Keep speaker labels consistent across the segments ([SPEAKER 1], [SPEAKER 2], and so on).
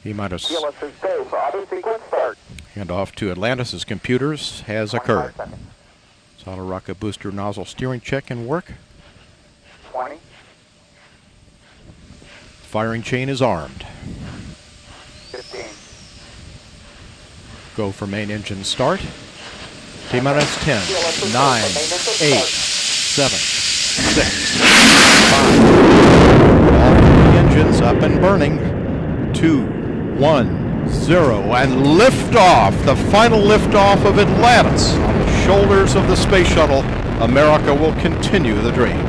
[SPEAKER 1] T-minus.
[SPEAKER 2] TLS is go for auto sequence start.
[SPEAKER 1] Handoff to Atlantis' computers has occurred. Solid rocket booster nozzle steering check and work.
[SPEAKER 2] 20.
[SPEAKER 1] Firing chain is armed.
[SPEAKER 2] 15.
[SPEAKER 1] Go for main engine start. T-minus 10, 9, 8, 7, 6, 5. All three engines up and burning. 2, 1, 0, and liftoff. The final liftoff of Atlantis on the shoulders of the space shuttle. America will continue the dream.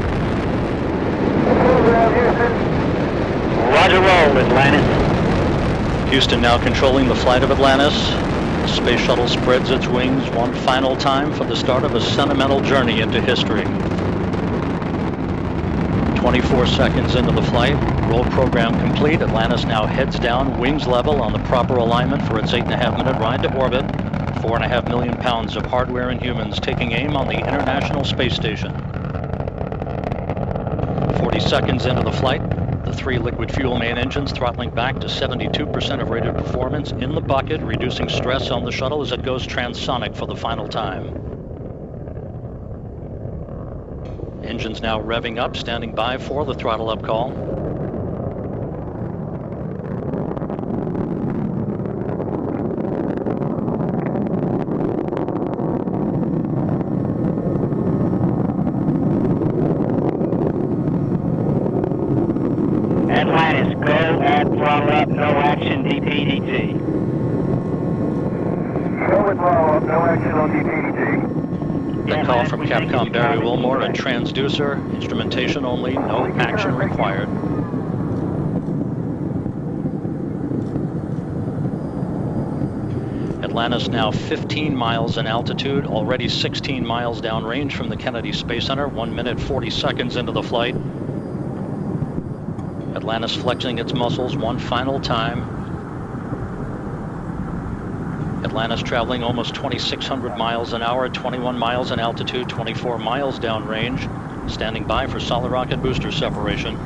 [SPEAKER 3] Roger roll, Atlantis. Houston now controlling the flight of Atlantis. The space shuttle spreads its wings one final time for the start of a sentimental journey into history. 24 seconds into the flight, roll program complete. Atlantis now heads down, wings level on the proper alignment for its 8.5-minute ride to orbit. 4.5 million pounds of hardware and humans taking aim on the International Space Station. 40 seconds into the flight, the 3 liquid fuel main engines throttling back to 72% of rated performance in the bucket, reducing stress on the shuttle as it goes transonic for the final time. Engines now revving up, standing by for the throttle up call.
[SPEAKER 4] Atlantis, go at throttle up, no action, DPDT.
[SPEAKER 2] Go with throttle up, no action on DPDT.
[SPEAKER 3] That call from Capcom Barry Wilmore, a transducer, instrumentation only, no action required. Atlantis now 15 miles in altitude, already 16 miles downrange from the Kennedy Space Center, 1 minute 40 seconds into the flight. Atlantis flexing its muscles one final time. Atlantis traveling almost 2,600 miles an hour, 21 miles in altitude, 24 miles downrange, standing by for solid rocket booster separation.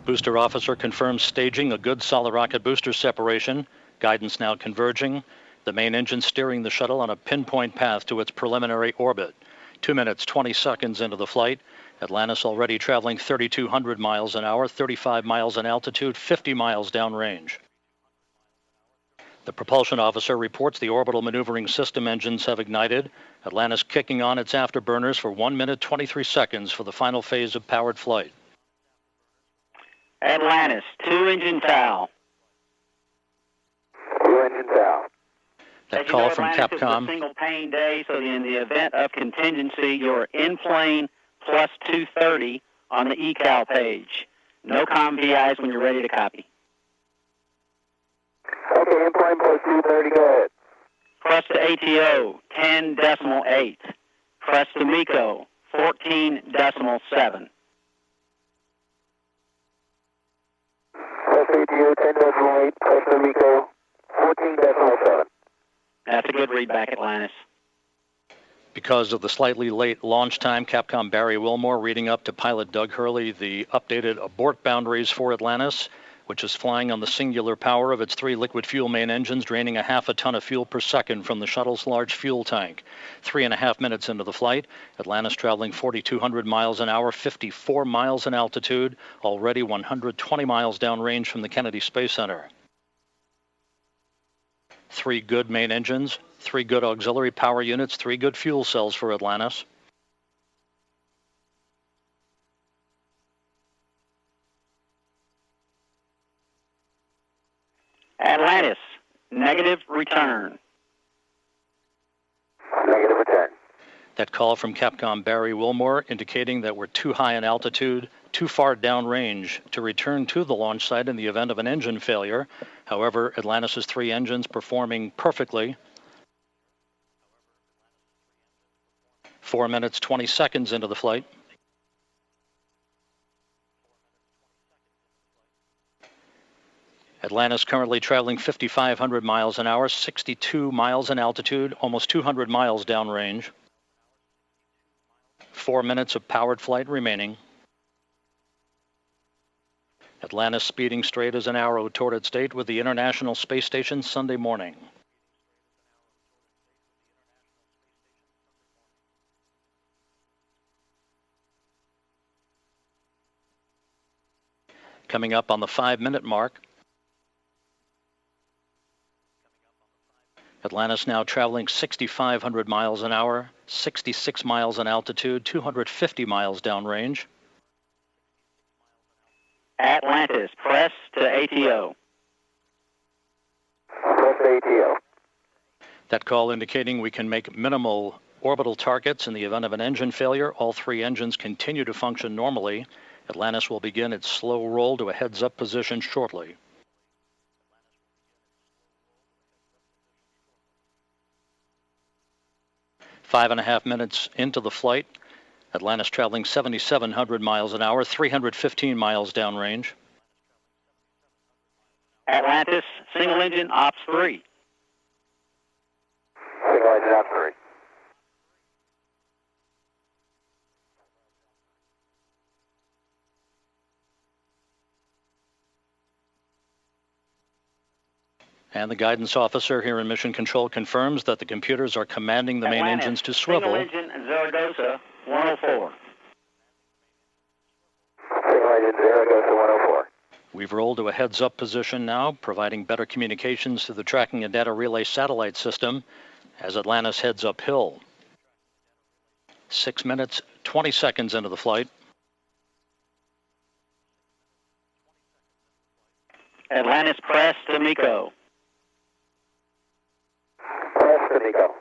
[SPEAKER 3] Booster officer confirms staging a good solid rocket booster separation. Guidance now converging. The main engine steering the shuttle on a pinpoint path to its preliminary orbit. 2 minutes, 20 seconds into the flight. Atlantis already traveling 3,200 miles an hour, 35 miles in altitude, 50 miles downrange. The propulsion officer reports the orbital maneuvering system engines have ignited. Atlantis kicking on its afterburners for 1 minute, 23 seconds for the final phase of powered flight.
[SPEAKER 4] Atlantis, 2-engine foul.
[SPEAKER 2] 2-engine foul.
[SPEAKER 3] That call from
[SPEAKER 4] Atlantis
[SPEAKER 3] Capcom.
[SPEAKER 4] is a single pane day, so in the event of contingency, you're in plane plus 230 on the ecal page. No comm VIs when you're ready to copy.
[SPEAKER 2] Okay, in plane plus 230, go ahead.
[SPEAKER 4] Press to ATO, 10.8. Press to MECO, 14.7.
[SPEAKER 2] Press ATO, 10.8. Press to MECO, 14.7.
[SPEAKER 4] That's a good read back, Atlantis.
[SPEAKER 3] Because of the slightly late launch time, Capcom Barry Wilmore reading up to pilot Doug Hurley the updated abort boundaries for Atlantis, which is flying on the singular power of its 3 liquid fuel main engines, draining a half a ton of fuel per second from the shuttle's large fuel tank. 3.5 minutes into the flight, Atlantis traveling 4,200 miles an hour, 54 miles in altitude, already 120 miles downrange from the Kennedy Space Center. 3 good main engines, 3 good auxiliary power units, 3 good fuel cells for Atlantis.
[SPEAKER 4] Atlantis, negative return.
[SPEAKER 2] Negative return.
[SPEAKER 3] That call from Capcom Barry Wilmore indicating that we're too high in altitude, too far downrange to return to the launch site in the event of an engine failure. However, Atlantis' 3 engines performing perfectly. 4 minutes, 20 seconds into the flight. Atlantis currently traveling 5,500 miles an hour, 62 miles in altitude, almost 200 miles downrange. 4 minutes of powered flight remaining. Atlantis speeding straight as an arrow toward its date with the International Space Station Sunday morning. Coming up on the 5-minute mark. Atlantis now traveling 6,500 miles an hour, 66 miles in altitude, 250 miles downrange.
[SPEAKER 4] Atlantis, press to ATO.
[SPEAKER 2] Press ATO.
[SPEAKER 3] That call indicating we can make minimal orbital targets in the event of an engine failure. All 3 engines continue to function normally. Atlantis will begin its slow roll to a heads-up position shortly. Five and a half minutes into the flight. Atlantis traveling 7,700 miles an hour, 315 miles downrange.
[SPEAKER 4] Atlantis, single engine, ops 3.
[SPEAKER 2] Single engine ops 3.
[SPEAKER 3] And the guidance officer here in Mission Control confirms that the computers are commanding the main
[SPEAKER 4] Atlantis,
[SPEAKER 3] engines to swivel.
[SPEAKER 4] Single engine, Zaragoza, 104.
[SPEAKER 2] Single engine Zaragoza 104.
[SPEAKER 3] We've rolled to a heads-up position now, providing better communications to the tracking and data relay satellite system as Atlantis heads uphill. 6 minutes, 20 seconds into the flight.
[SPEAKER 4] Atlantis, press to MECO.
[SPEAKER 2] Press to MECO.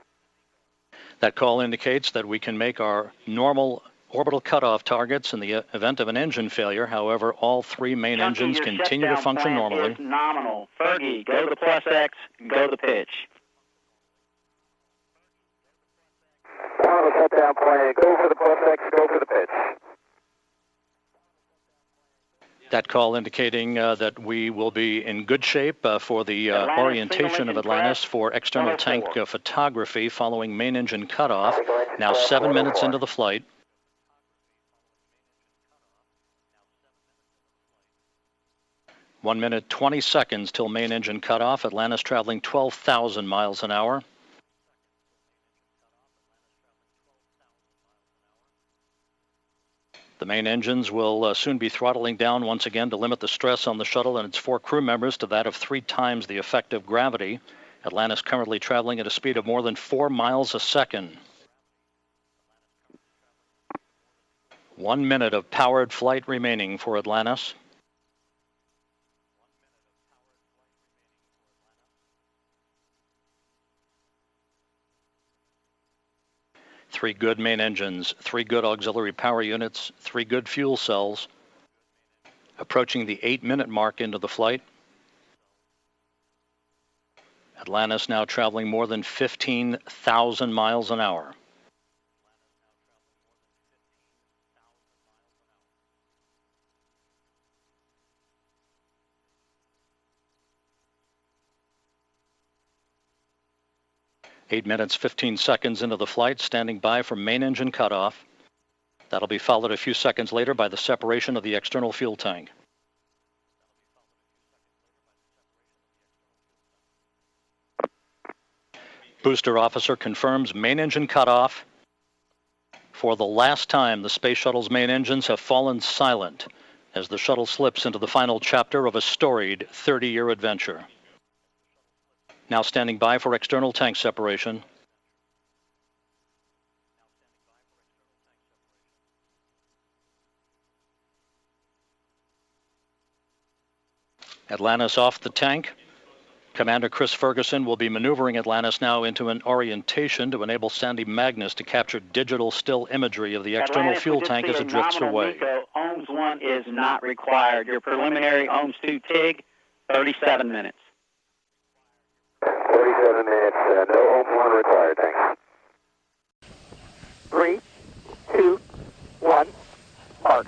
[SPEAKER 3] That call indicates that we can make our normal orbital cutoff targets in the event of an engine failure. However, all 3 main
[SPEAKER 4] Chunky,
[SPEAKER 3] engines
[SPEAKER 4] your
[SPEAKER 3] continue to
[SPEAKER 4] shutdown
[SPEAKER 3] function
[SPEAKER 4] plan
[SPEAKER 3] normally.
[SPEAKER 4] is nominal. Fergie, go to the plus X, go to the pitch.
[SPEAKER 2] Final shutdown plan. Go for the plus X, go for the pitch.
[SPEAKER 3] That call indicating that we will be in good shape for the
[SPEAKER 4] Atlantis,
[SPEAKER 3] orientation
[SPEAKER 4] single
[SPEAKER 3] of
[SPEAKER 4] engine
[SPEAKER 3] Atlantis
[SPEAKER 4] press,
[SPEAKER 3] for external
[SPEAKER 4] 104.
[SPEAKER 3] tank photography following main engine cutoff. Now 7 minutes into the flight. One minute, 20 seconds till main engine cutoff. Atlantis traveling 12,000 miles an hour. The main engines will soon be throttling down once again to limit the stress on the shuttle and its 4 crew members to that of 3 times the effective gravity. Atlantis currently traveling at a speed of more than 4 miles a second. 1 minute of powered flight remaining for Atlantis. Three good main engines, 3 good auxiliary power units, 3 good fuel cells. Approaching the 8-minute mark into the flight. Atlantis now traveling more than 15,000 miles an hour. Eight minutes, 15 seconds into the flight, standing by for main engine cutoff. That'll be followed a few seconds later by the separation of the external fuel tank. Booster officer confirms main engine cutoff. For the last time, the Space Shuttle's main engines have fallen silent as the shuttle slips into the final chapter of a storied 30-year adventure. Now standing by for external tank separation. Atlantis off the tank. Commander Chris Ferguson will be maneuvering Atlantis now into an orientation to enable Sandy Magnus to capture digital still imagery of the external
[SPEAKER 4] Atlantis,
[SPEAKER 3] fuel
[SPEAKER 4] we just
[SPEAKER 3] tank
[SPEAKER 4] see
[SPEAKER 3] as
[SPEAKER 4] a
[SPEAKER 3] it drifts
[SPEAKER 4] nominal
[SPEAKER 3] away.
[SPEAKER 4] MECO. OHMS 1 is not required. Your preliminary OHMS 2 TIG, 37 minutes.
[SPEAKER 2] 37 minutes, no OHMS 1 required, thanks. 3, 2, 1, mark.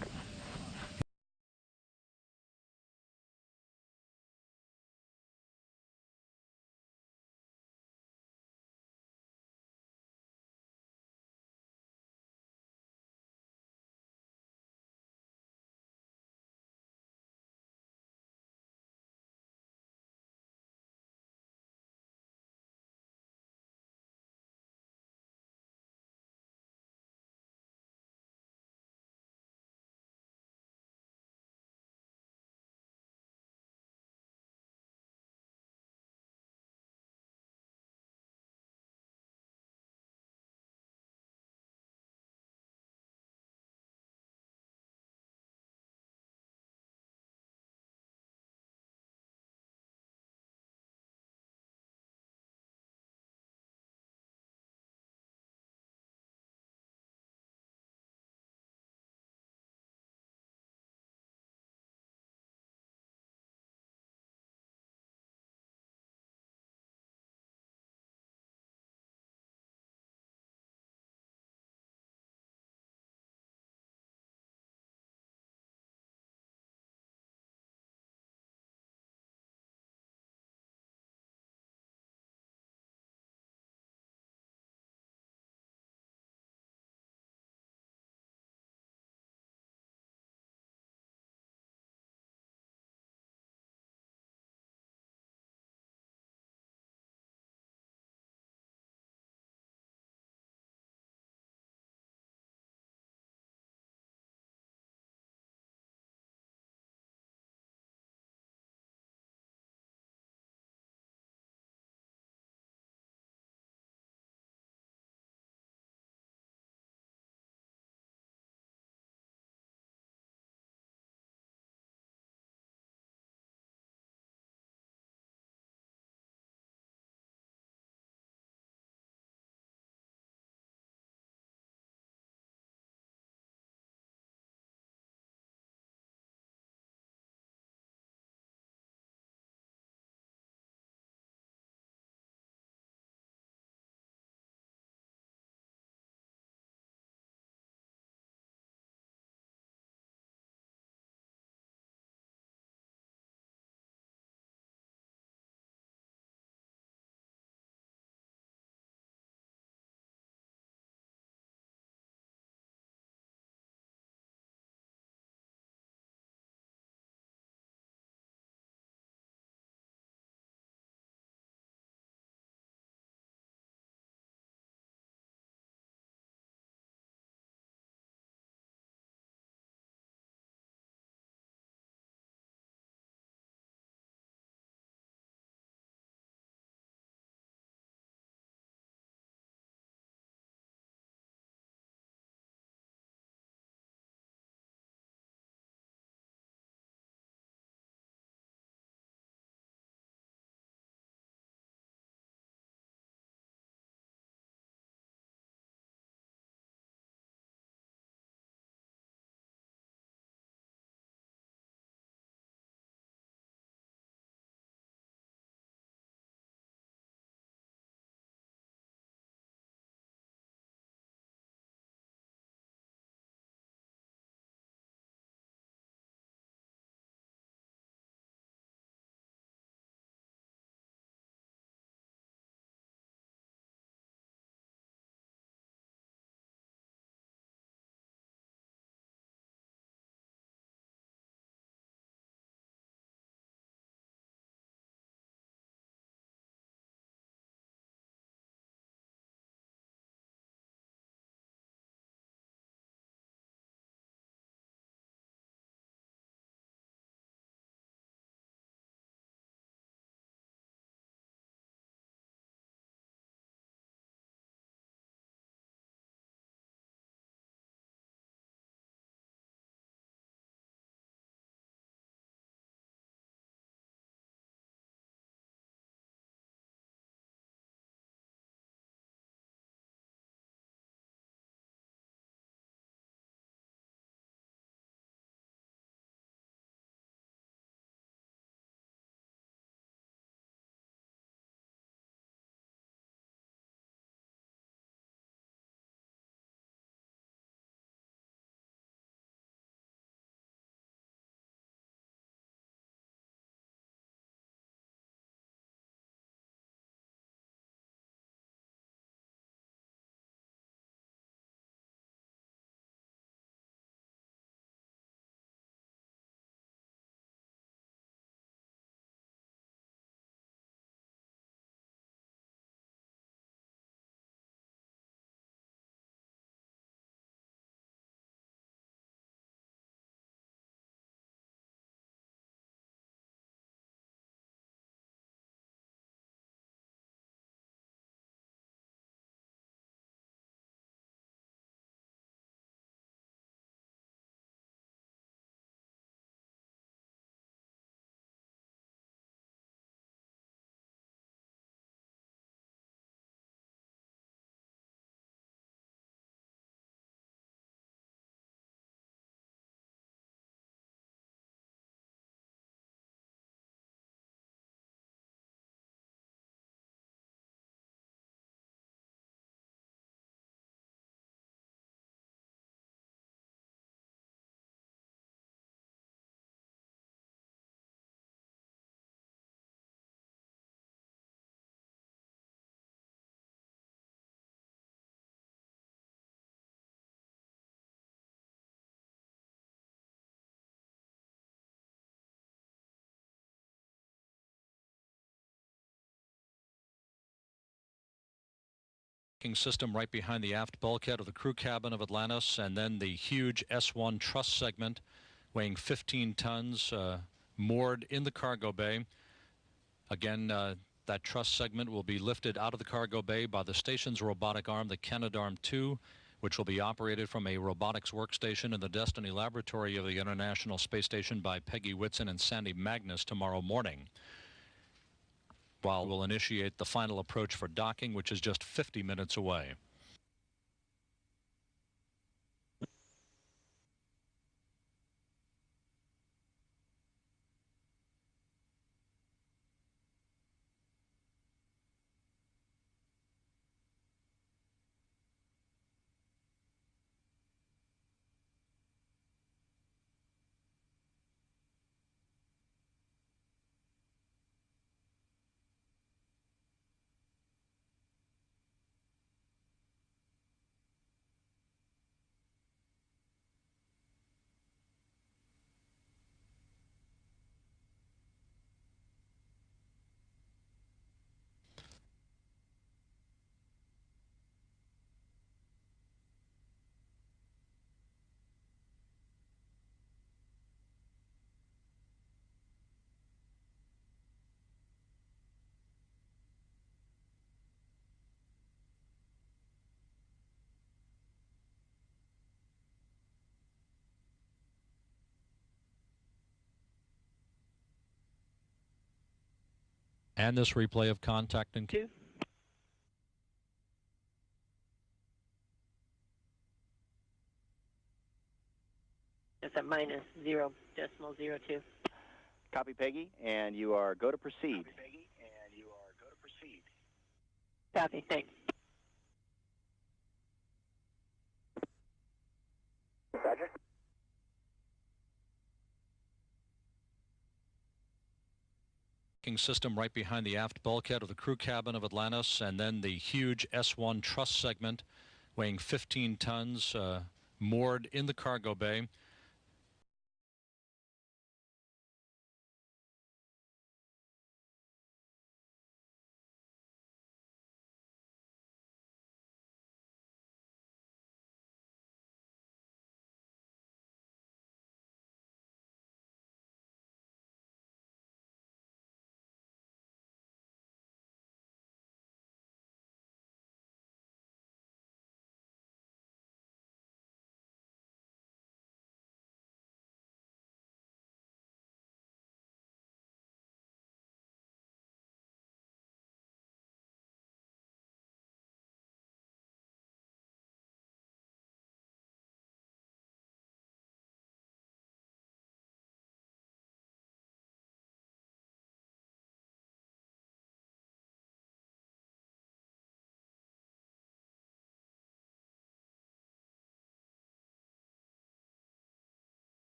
[SPEAKER 3] System right behind the aft bulkhead of the crew cabin of Atlantis, and then the huge S1 truss segment weighing 15 tons moored in the cargo bay. Again, that truss segment will be lifted out of the cargo bay by the station's robotic arm, the Canadarm2, which will be operated from a robotics workstation in the Destiny Laboratory of the International Space Station by Peggy Whitson and Sandy Magnus tomorrow morning, while we'll initiate the final approach for docking, which is just 50 minutes away. And this replay of contact and
[SPEAKER 5] Two. It's at minus 0.02.
[SPEAKER 4] Copy, Peggy, and you are go to proceed.
[SPEAKER 5] Copy, thanks.
[SPEAKER 2] Roger.
[SPEAKER 3] System right behind the aft bulkhead of the crew cabin of Atlantis, and then the huge S1 truss segment weighing 15 tons moored in the cargo bay.